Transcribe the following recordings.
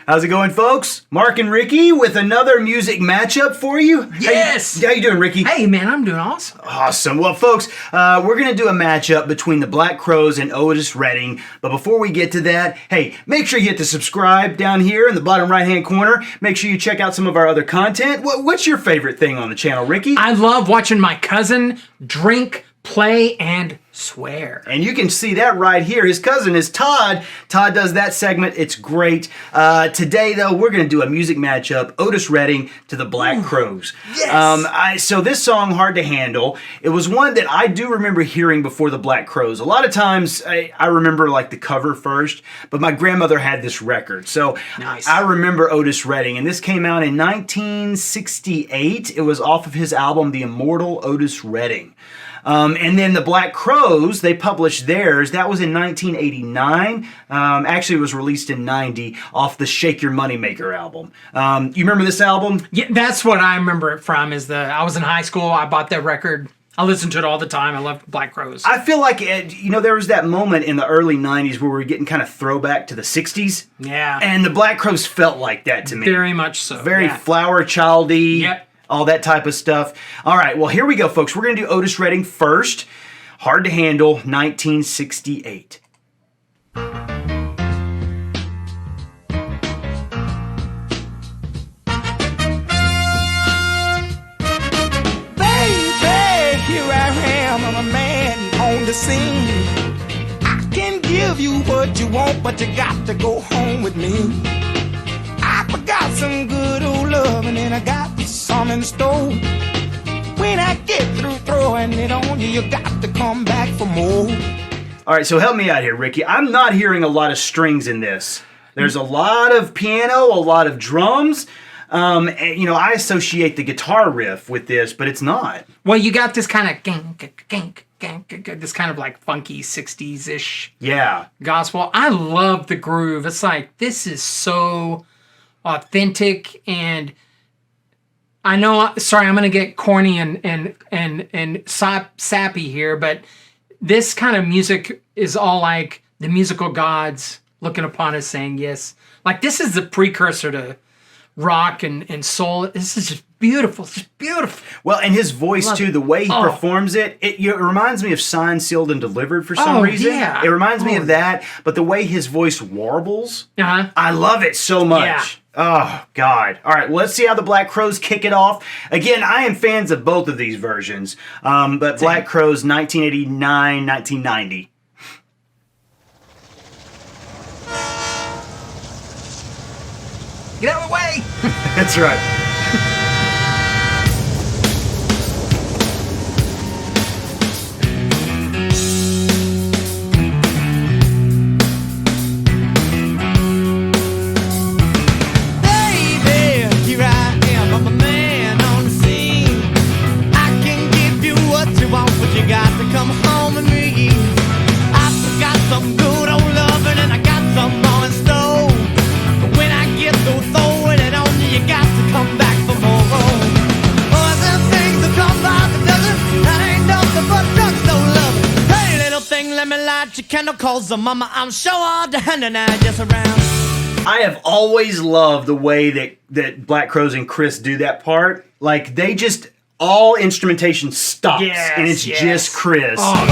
How's it going, folks? Mark and Ricky with another music matchup for you. Yes! How you doing, Ricky? Hey, man, I'm doing awesome. Awesome. Well, folks, we're going to do a matchup between the Black Crowes and Otis Redding. But before we get to that, hey, make sure you hit the subscribe down here in the bottom right-hand corner. Make sure you check out some of our other content. What's your favorite thing on the channel, Ricky? I love watching my cousin drink, play, and swear. And you can see that right here. His cousin is Todd. Todd does that segment. It's great. Today, though, we're going to do a music matchup, Otis Redding to the Black Crowes. Yes! So this song, Hard to Handle, it was one that I do remember hearing before the Black Crowes. A lot of times, I remember like the cover first, but my grandmother had this record. So nice. I remember Otis Redding, and this came out in 1968. It was off of his album, The Immortal Otis Redding. And then the Black Crowes, they published theirs. That was in 1989. Actually, it was released in 90 off the Shake Your Moneymaker album. You remember this album? Yeah, that's what I remember it from. I was in high school. I bought that record. I listened to it all the time. I loved Black Crowes. I feel like, there was that moment in the early 90s where we were getting kind of throwback to the 60s. Yeah. And the Black Crowes felt like that to me. Very much so. Very flower childy. Yep. All that type of stuff. All right, well, here we go, folks. We're going to do Otis Redding first. Hard to Handle, 1968. Baby, here I am, I'm a man on the scene. I can give you what you want, but you got to go home with me. I forgot some good old loving and I got some in store. When I get through throwing it on you, you got to come back for more. All right, so help me out here, Ricky. I'm not hearing a lot of strings in this. There's a lot of piano, a lot of drums. And, I associate the guitar riff with this, but it's not. Well, you got this kind of this kind of like funky 60s-ish gospel. I love the groove. It's like, this is so authentic, and I know, sorry, I'm going to get corny and sappy here, but this kind of music is all like the musical gods looking upon us saying yes. Like, this is the precursor to rock and soul. This is just beautiful. It's just beautiful. Well, and his voice, too, the way he performs it reminds me of Signed, Sealed, and Delivered for some reason. Yeah. It reminds me of that, but the way his voice warbles, I love it so much. Yeah. Oh, God. All right, well, let's see how the Black Crowes kick it off. Again, I am fans of both of these versions, but Black Crowes, 1989, 1990. Get out of the way! That's right. Cause the mama, I'm sure hard to handle now just around. I have always loved the way that Black Crowes and Chris do that part. Like, they just, all instrumentation stops, and it's just Chris. Hey,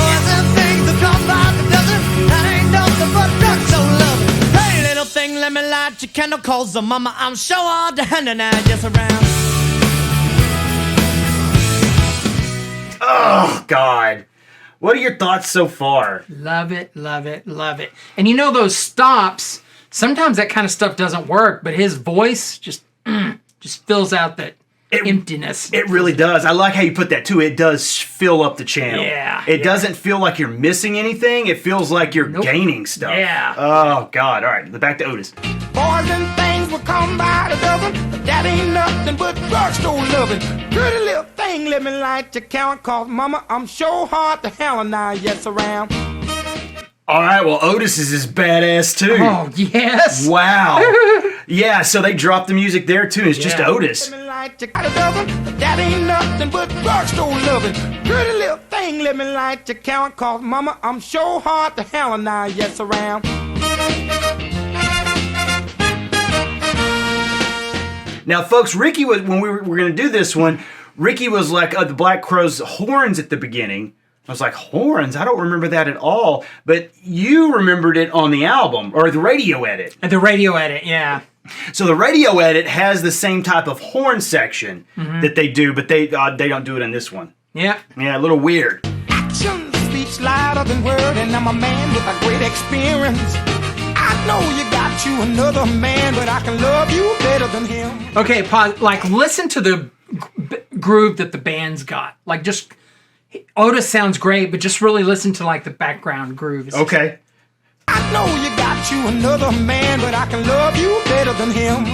little thing, let me light your candle, cause the mama, I'm sure hard to handle now just around. Oh, God. What are your thoughts so far? Love it, love it, love it. And those stops, sometimes that kind of stuff doesn't work, but his voice just fills out that emptiness. It really does. I like how you put that too. It does fill up the channel. Yeah. It doesn't feel like you're missing anything. It feels like you're gaining stuff. Yeah. Oh, God. All right, back to Otis. Boys and things will come by the dozen, but that ain't nothing but drugstore loving. Pretty little thing, let me light your count, cause mama, I'm sure hard to handle now, yes around. All right, well, Otis is as badass too. Oh, yes. Wow. Yeah, so they dropped the music there too. It's just Otis. Let me light your count, but that ain't nothing but drugstore loving. Pretty little thing, let me light your count, cause mama, I'm sure hard to handle now, yes around. Now, folks, Ricky was, when we were going to do this one, Ricky was like, the Black Crowes horns at the beginning. I was like, horns? I don't remember that at all. But you remembered it on the album, or the radio edit. The radio edit, yeah. So the radio edit has the same type of horn section that they do, but they don't do it in this one. Yeah. Yeah, a little weird. Action speaks louder than word, and I'm a man with a great experience. I know you got you another man, but I can love you better than him. Okay, pause. Like, listen to the groove that the band's got. Like, just... Otis sounds great, but just really listen to like the background grooves. Okay. I know you got you another man, but I can love you better than him.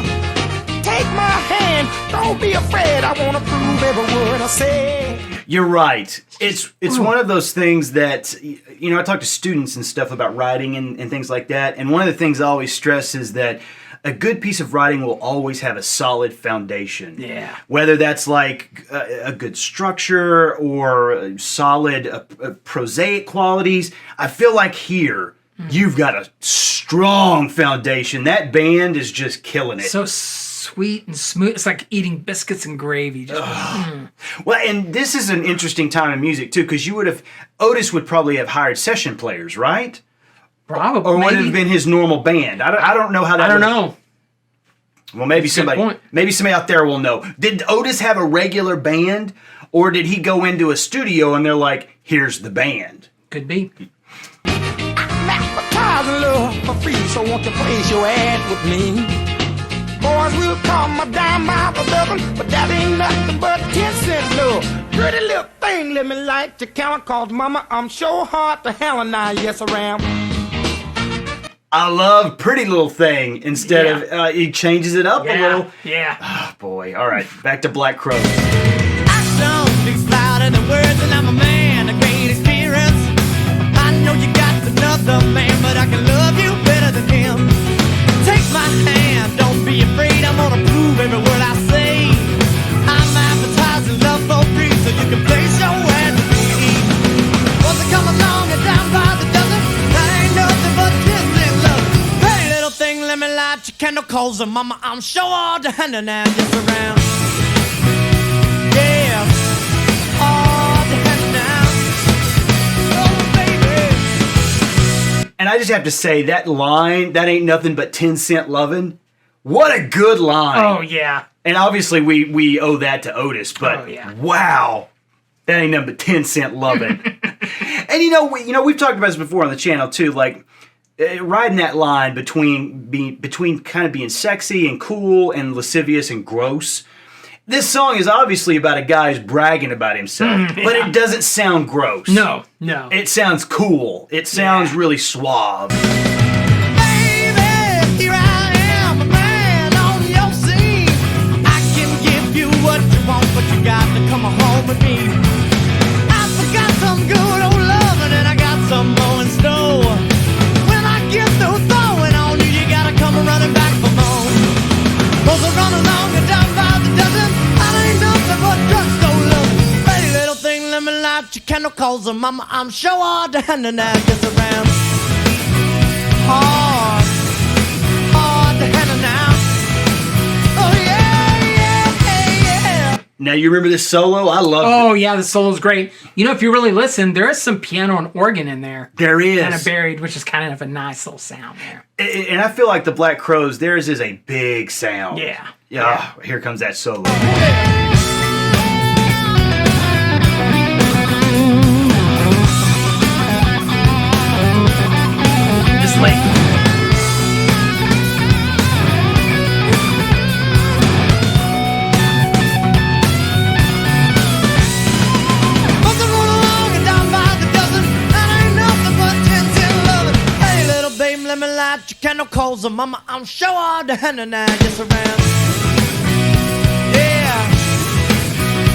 Take my hand, don't be afraid. I want to prove every word I say. You're right. It's one of those things that, you know, I talk to students and stuff about writing and things like that, and one of the things I always stress is that a good piece of writing will always have a solid foundation. Yeah. Whether that's like a good structure or solid prosaic qualities, I feel like here you've got a strong foundation. That band is just killing it. So sweet and smooth. It's like eating biscuits and gravy. Just Well, and this is an interesting time in music too, because Otis would probably have hired session players, right? Probably. Or would it have been his normal band? I don't know how that. I don't know. Well, maybe somebody out there will know. Did Otis have a regular band, or did he go into a studio and they're like, "Here's the band"? Could be. I'm advertising love for free, so won't you place your ad with me? Boys will call my dime by the dozen, but that ain't nothing but 10-cent love. Pretty little thing, let me light your count, cause mama, I'm sure hard to hell and I, yes I am. I love Pretty Little Thing instead of, he changes it up a little. Yeah. Oh, boy. All right, back to Black Crowes. Action speaks louder than words, and I'm a man of great experience. I know you got another man, but I can love you better than him. Take my hand, don't be afraid, I'm gonna prove every word I say. I'm advertising love for free, so you can place your ad with me. Once I come along and down by the dozen, that ain't nothing but kissing love. Hey, little thing, let me light your candle, cause mama, I'm sure all the hand and I'm just around. Yeah, all the hand now. Oh, baby. And I just have to say, that line, that ain't nothing but 10-cent lovin'. What a good line. Oh, yeah. And obviously we owe that to Otis, but wow, that ain't nothing but 10-cent lovin'. And you know, we've talked about this before on the channel too, like riding that line between kind of being sexy and cool and lascivious and gross. This song is obviously about a guy who's bragging about himself, but it doesn't sound gross. No. It sounds cool. It sounds really suave. Baby, here I am, a man on your scene. I can give you what you want, but you got to come home with me. I forgot some good old loving, and I got some more in store. When I get through throwing on you, you gotta come running back for more. Those are run along and down by the dozen. I ain't nothing but drugstore love. Pretty little thing, let me light your candle, cause mama, I'm sure all the hand and I just around. Hard to handle now. Oh yeah. Now you remember this solo? I love it. Oh, yeah, the solo's great. You know, if you really listen, there is some piano and organ in there. There is. Kind of buried, which is kind of a nice little sound there. And I feel like the Black Crowes, theirs is a big sound. Yeah. Yeah. Here comes that solo. Just like... Let me light your candle, cause mama, I'm sure all the hand and I just around. Yeah,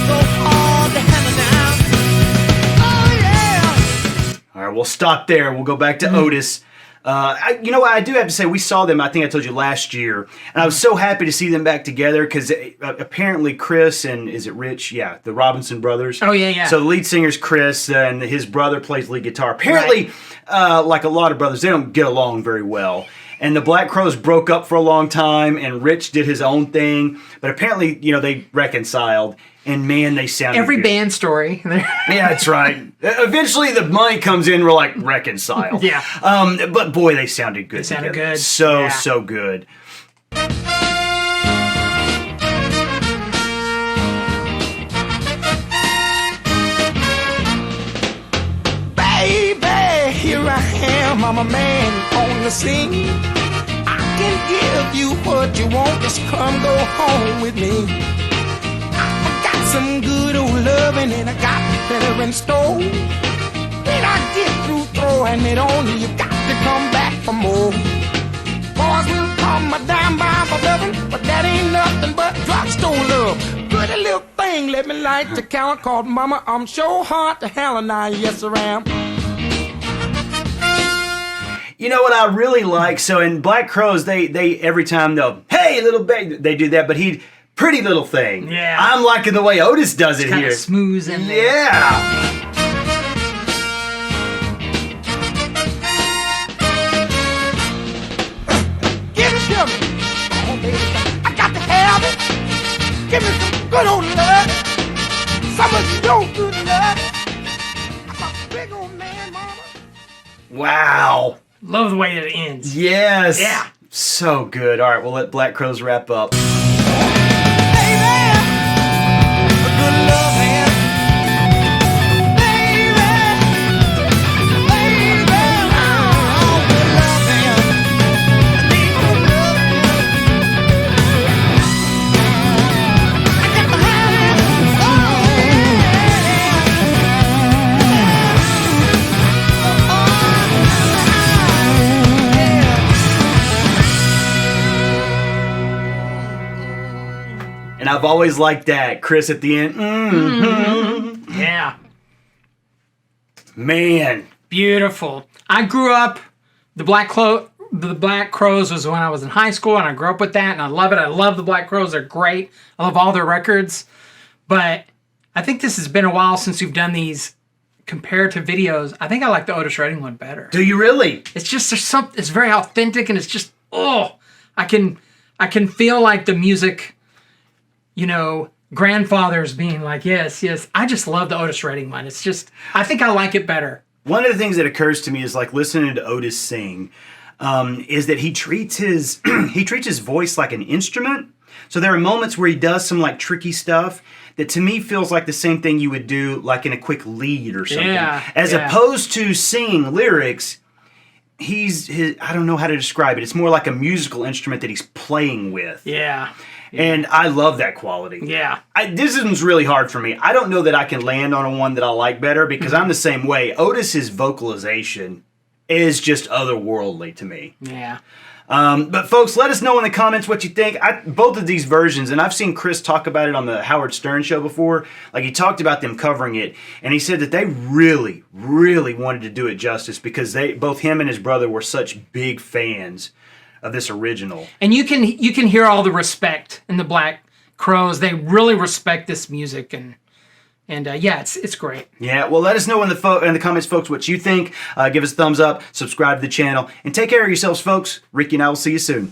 so hard to handle now. Oh yeah. All right, we'll stop there. We'll go back to Otis. You know what? I do have to say, we saw them, I think I told you, last year. And I was so happy to see them back together because apparently Chris and, is it Rich? Yeah, the Robinson brothers. Oh, yeah. So the lead singer's Chris and his brother plays lead guitar. Apparently, like a lot of brothers, they don't get along very well. And the Black Crowes broke up for a long time, and Rich did his own thing. But apparently, they reconciled. And man, they sounded Every good. band story. Yeah, that's right. Eventually, the money comes in. We're like, reconcile. Yeah. But boy, they sounded good. They sounded together. good. So good. Baby, here I am, I'm a man on the scene. I can give you what you want, just come go home with me. I got some good old loving and I got better in store. When I get through throwing it on you, you got to come back for more. Boys will call my dime bomb for loving, but that ain't nothing but drugstore love. Pretty little thing, let me light the counter called Mama. I'm sure hard to hell and I, yes I am. You know what I really like? So in Black Crowes, they every time they'll, hey, little baby, they do that, but pretty little thing. Yeah. I'm liking the way Otis does it Kind here. of smooth in there. Yeah. Give it to me. Oh, baby, I got to have it. Give me some good old love. Some of your good love. I'm a big old man, mama. Wow. Love the way that it ends. Yes. Yeah. So good. All right, we'll let Black Crowes wrap up. And I've always liked that. Chris at the end. Mm-hmm. Yeah. Man. Beautiful. I grew up, the Black Crowes was when I was in high school, and I grew up with that, and I love it. I love the Black Crowes. They're great. I love all their records. But I think this has been a while since we've done these comparative videos. I think I like the Otis Redding one better. Do you really? It's just, it's very authentic, and it's just, I can feel like the music, grandfathers being like, yes. I just love the Otis Redding one. It's just, I think I like it better. One of the things that occurs to me is like listening to Otis sing, is that he treats his voice like an instrument. So there are moments where he does some like tricky stuff that to me feels like the same thing you would do like in a quick lead or something. Yeah, As opposed to singing lyrics, I don't know how to describe it. It's more like a musical instrument that he's playing with. Yeah. And I love that quality. Yeah. This one's really hard for me. I don't know that I can land on a one that I like better because I'm the same way. Otis's vocalization is just otherworldly to me. Yeah. But folks, let us know in the comments what you think. Both of these versions, and I've seen Chris talk about it on the Howard Stern show before. Like he talked about them covering it, and he said that they really, really wanted to do it justice because both him and his brother were such big fans of this original. And you can hear all the respect in the Black Crowes. They really respect this music, and yeah, it's great. Yeah, well, let us know in the comments, folks, what you think. Give us a thumbs up, subscribe to the channel, and take care of yourselves, folks. Ricky and I will see you soon.